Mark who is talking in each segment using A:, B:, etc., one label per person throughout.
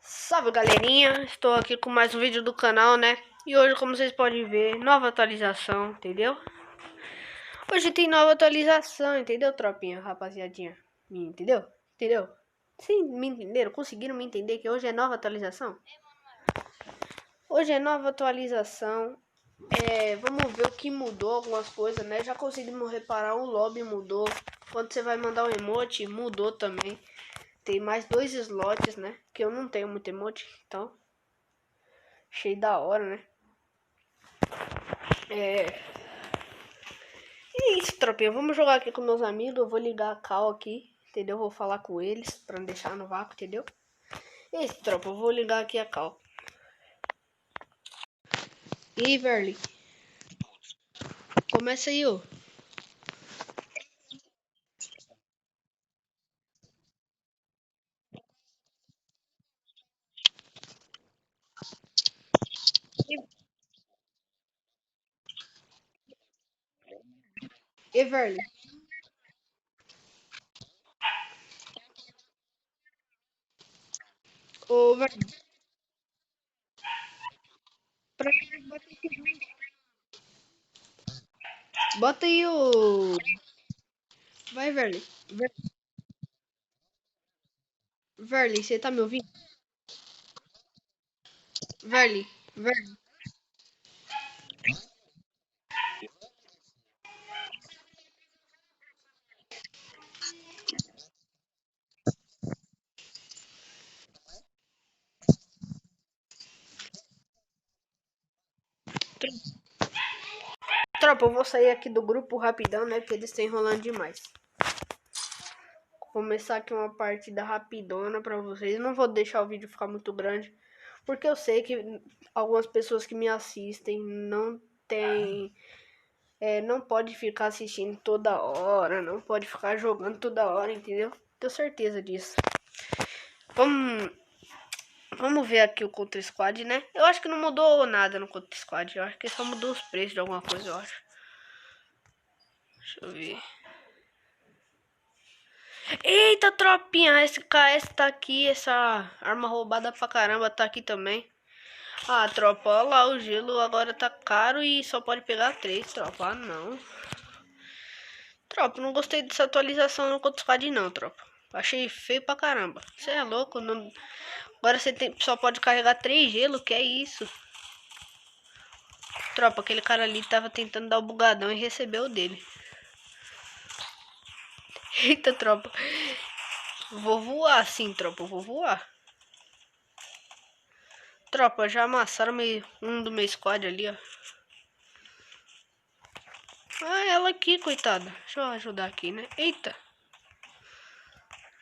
A: Salve galerinha, estou aqui com mais um vídeo do canal, né? E hoje, como vocês podem ver, nova atualização, entendeu? Hoje tem nova atualização, entendeu, tropinha, rapaziadinha? Entendeu? Entendeu? Sim, me entenderam? Conseguiram me entender que hoje é nova atualização? Hoje é nova atualização. Vamos ver o que mudou, algumas coisas, né? Já conseguimos reparar, o lobby mudou. Quando você vai mandar um emote, mudou também. Tem mais 2 slots, né? Que eu não tenho muito emote, então achei da hora, né? É isso, tropinha. Vamos jogar aqui com meus amigos. Eu vou ligar a cal aqui, entendeu? Vou falar com eles pra não deixar no vácuo, entendeu? É isso, tropa. Eu vou ligar aqui a cal. E aí, Verly? Começa aí, ô. E Verly? Ô, Verly. Pra... Bota aí o... Vai, Verly. Verly, você tá me ouvindo? Verly. Verly. Tropa, eu vou sair aqui do grupo rapidão, né? Porque eles estão enrolando demais. Vou começar aqui uma partida rapidona pra vocês. Eu não vou deixar o vídeo ficar muito grande, porque eu sei que algumas pessoas que me assistem não tem... não pode ficar assistindo toda hora, não pode ficar jogando toda hora, entendeu? Tenho certeza disso. Vamos ver aqui o Contra Squad, né? Eu acho que não mudou nada no Contra Squad. Eu acho que só mudou os preços de alguma coisa, eu acho. Deixa eu ver. Eita, tropinha, esse KS tá aqui, essa arma roubada pra caramba tá aqui também. Ah, tropa, olha lá, o gelo agora tá caro e só pode pegar 3, tropa. Ah, não. Tropa, não gostei dessa atualização no Contra Squad não, tropa. Achei feio pra caramba. Você é louco, não... Agora você só pode carregar 3 gelo, que é isso? Tropa, aquele cara ali tava tentando dar o bugadão e recebeu o dele. Eita, tropa. Vou voar sim, tropa, vou voar. Tropa, já amassaram um do meu squad ali, ó. Ah, ela aqui, coitada. Deixa eu ajudar aqui, né? Eita.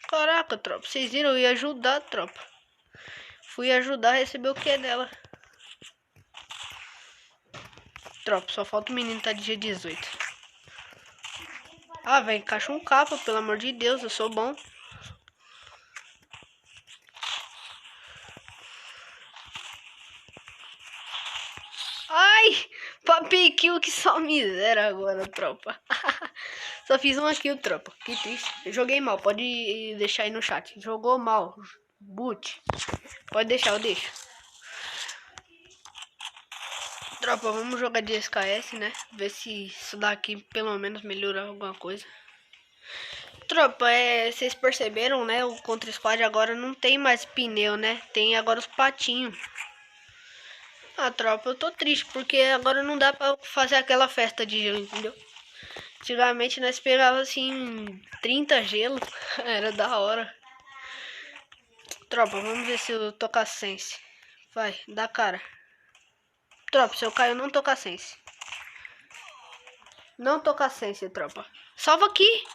A: Caraca, tropa. Vocês viram? Eu ia ajudar, tropa. Fui ajudar a receber o que é dela. Tropa, só falta o menino tá de G18. Ah, velho, encaixa um capa, pelo amor de Deus. Eu sou bom. Ai, papi kill, que só miséria agora, tropa. Só fiz uma kill, tropa. Que triste. Eu joguei mal, pode deixar aí no chat. Jogou mal. Boot. Pode deixar, eu deixo. Tropa, vamos jogar de SKS, né? Ver se isso daqui pelo menos melhora alguma coisa. Tropa, vocês perceberam, né? O Contra Squad agora não tem mais pneu, né? Tem agora os patinhos. Ah, tropa, eu tô triste porque agora não dá pra fazer aquela festa de gelo, entendeu? Antigamente nós pegava assim 30 gelo, era da hora. Tropa, vamos ver se eu tô com a sense. Vai, dá cara. Tropa, se eu caio, eu não tô com a sense. Não tô com a sense, tropa. Salva aqui.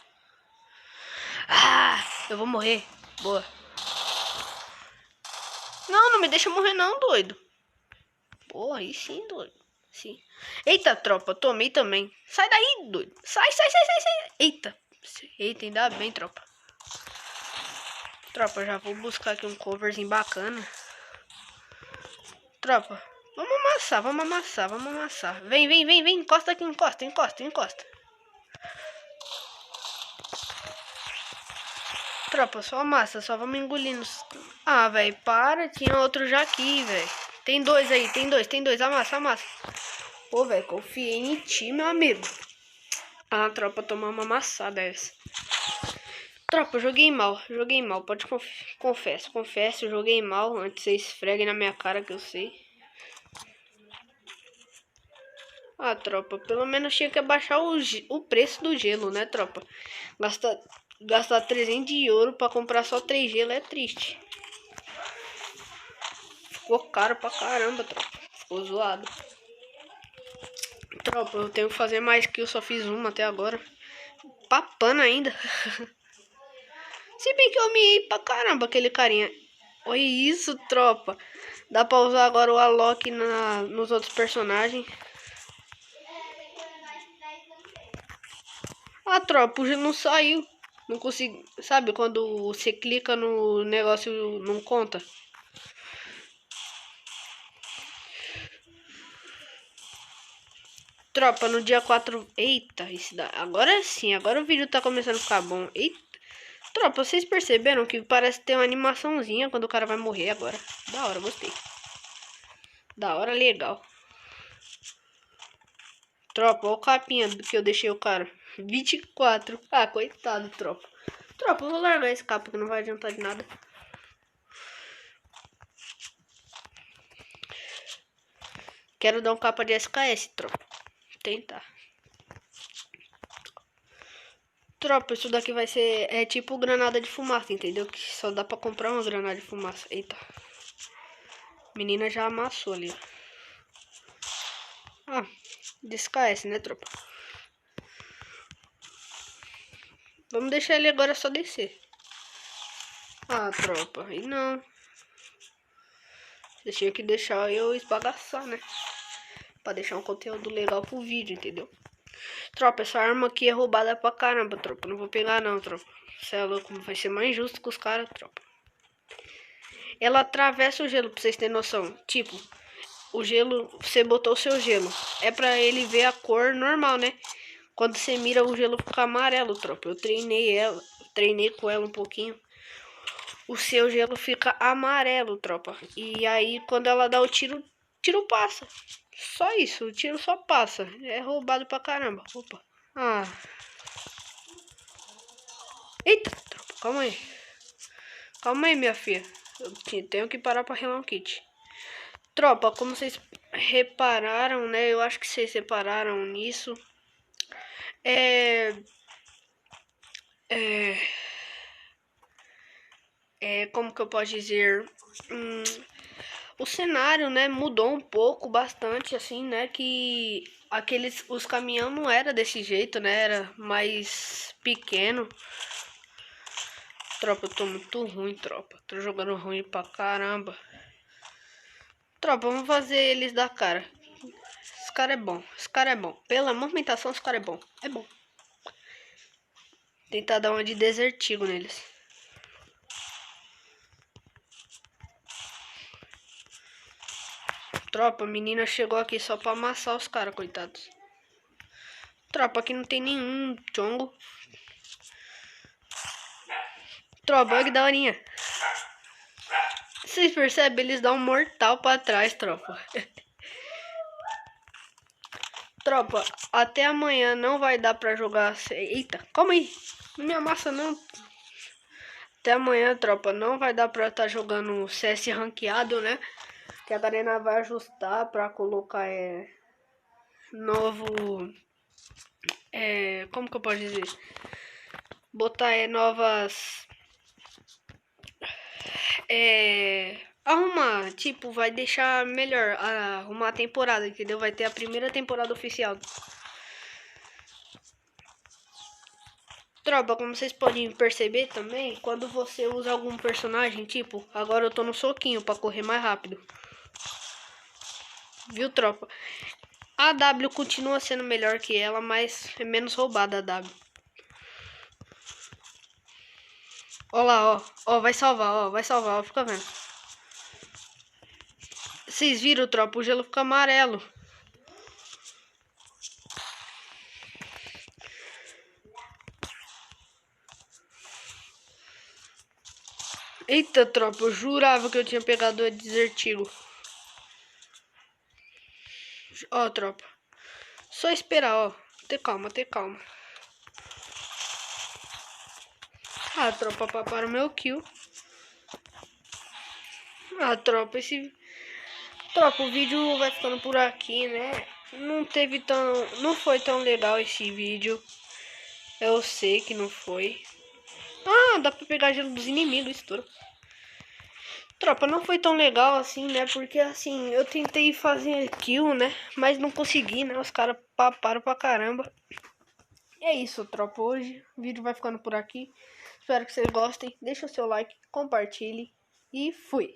A: Ah, eu vou morrer. Boa. Não, não me deixa morrer não, doido. Porra, aí sim, doido. Sim. Eita, tropa, tomei também. Sai daí, doido. Sai, sai, sai, sai, sai. Eita. Eita, ainda bem, tropa. Tropa, já vou buscar aqui um coverzinho bacana. Tropa, vamos amassar, vamos amassar, vamos amassar. Vem, vem, vem, vem. Encosta aqui, encosta, encosta, encosta. Tropa, só massa, só vamos engolindo. Ah, velho, para. Tinha outro já aqui, velho. Tem dois aí, tem dois. Amassa, amassa. Pô, velho, confiei em ti, meu amigo. Ah, tropa, tomar uma amassada essa. Tropa, joguei mal. Pode confesso, joguei mal. Antes vocês esfreguem na minha cara que eu sei. Ah, tropa, pelo menos tinha que abaixar o preço do gelo, né, tropa? Gastar 300 de ouro pra comprar só 3 gelo é triste. Ficou caro pra caramba, tropa. Ficou zoado. Tropa, eu tenho que fazer mais que eu só fiz uma até agora. Papando ainda. Se bem que eu miei pra caramba aquele carinha. Olha isso, tropa. Dá pra usar agora o Alok nos outros personagens. Ah, tropa, o gelo não saiu. Não consegui. Sabe quando você clica no negócio não conta? Tropa, no dia 4. Eita, agora sim, agora o vídeo tá começando a ficar bom. Eita. Tropa, vocês perceberam que parece ter uma animaçãozinha quando o cara vai morrer agora? Da hora, gostei. Da hora, legal. Tropa, olha o capinha que eu deixei o cara. 24. Ah, coitado, tropa. Tropa, eu vou largar esse capa que não vai adiantar de nada. Quero dar um capa de SKS, tropa. Tentar. Tropa, isso daqui vai ser... É tipo granada de fumaça, entendeu? Que só dá pra comprar uma granada de fumaça. Eita. Menina já amassou ali. Ah, de SKS, né, tropa? Vamos deixar ele agora só descer. Ah, tropa. E não. Você tinha que deixar eu esbagaçar, né? Pra deixar um conteúdo legal pro vídeo, entendeu? Tropa, essa arma aqui é roubada pra caramba, tropa. Não vou pegar não, tropa. Você é louco, vai ser mais justo com os caras, tropa. Ela atravessa o gelo, pra vocês terem noção. Tipo, o gelo, você botou o seu gelo. É pra ele ver a cor normal, né? Quando você mira, o gelo fica amarelo, tropa. Eu treinei com ela um pouquinho. O seu gelo fica amarelo, tropa. E aí, quando ela dá o tiro passa. Só isso, o tiro só passa. É roubado pra caramba. Opa. Ah. Eita, tropa, calma aí. Calma aí, minha filha. Eu tenho que parar pra relar um kit. Tropa, como vocês repararam, né? Eu acho que vocês repararam nisso. Como que eu posso dizer? O cenário, né, mudou um pouco, bastante, assim, né? Que os caminhão não era desse jeito, né? Era mais pequeno. Tropa, eu tô muito ruim, tropa. Tô jogando ruim pra caramba. Tropa, vamos fazer eles da cara. Esse cara é bom, esse cara é bom. Pela movimentação, esse cara é bom. É bom. Tentar dar uma de desertigo neles. Tropa, a menina chegou aqui só pra amassar os caras, coitados. Tropa, aqui não tem nenhum chongo. Tropa, olha que daorinha. Vocês percebem? Eles dão um mortal pra trás, tropa. Tropa, até amanhã não vai dar pra jogar... Eita, calma aí. Não me amassa, não. Até amanhã, tropa, não vai dar pra estar jogando CS ranqueado, né? Que a Garena vai ajustar pra colocar novo... como que eu posso dizer? Botar novas... arrumar, tipo, vai deixar melhor arrumar a temporada, entendeu? Vai ter a primeira temporada oficial. Tropa, como vocês podem perceber também, quando você usa algum personagem, tipo, agora eu tô no soquinho pra correr mais rápido. Viu, tropa? A W continua sendo melhor que ela, mas é menos roubada a W. Ó lá, ó, vai salvar, ó, fica vendo. Vocês viram, tropa, o gelo fica amarelo. Eita, tropa, eu jurava que eu tinha pegado o desertigo. Ó, tropa. Só esperar, ó. Ter calma, ter calma. Ah, tropa, para o meu kill. Ah, tropa, Tropa, o vídeo vai ficando por aqui, né? Não foi tão legal esse vídeo. Eu sei que não foi. Ah, dá pra pegar gelo dos inimigos, isso tudo. Tropa, não foi tão legal assim, né? Porque assim, eu tentei fazer kill, né? Mas não consegui, né? Os caras paparam pra caramba. É isso, tropa. Hoje o vídeo vai ficando por aqui. Espero que vocês gostem. Deixa o seu like, compartilhe e fui.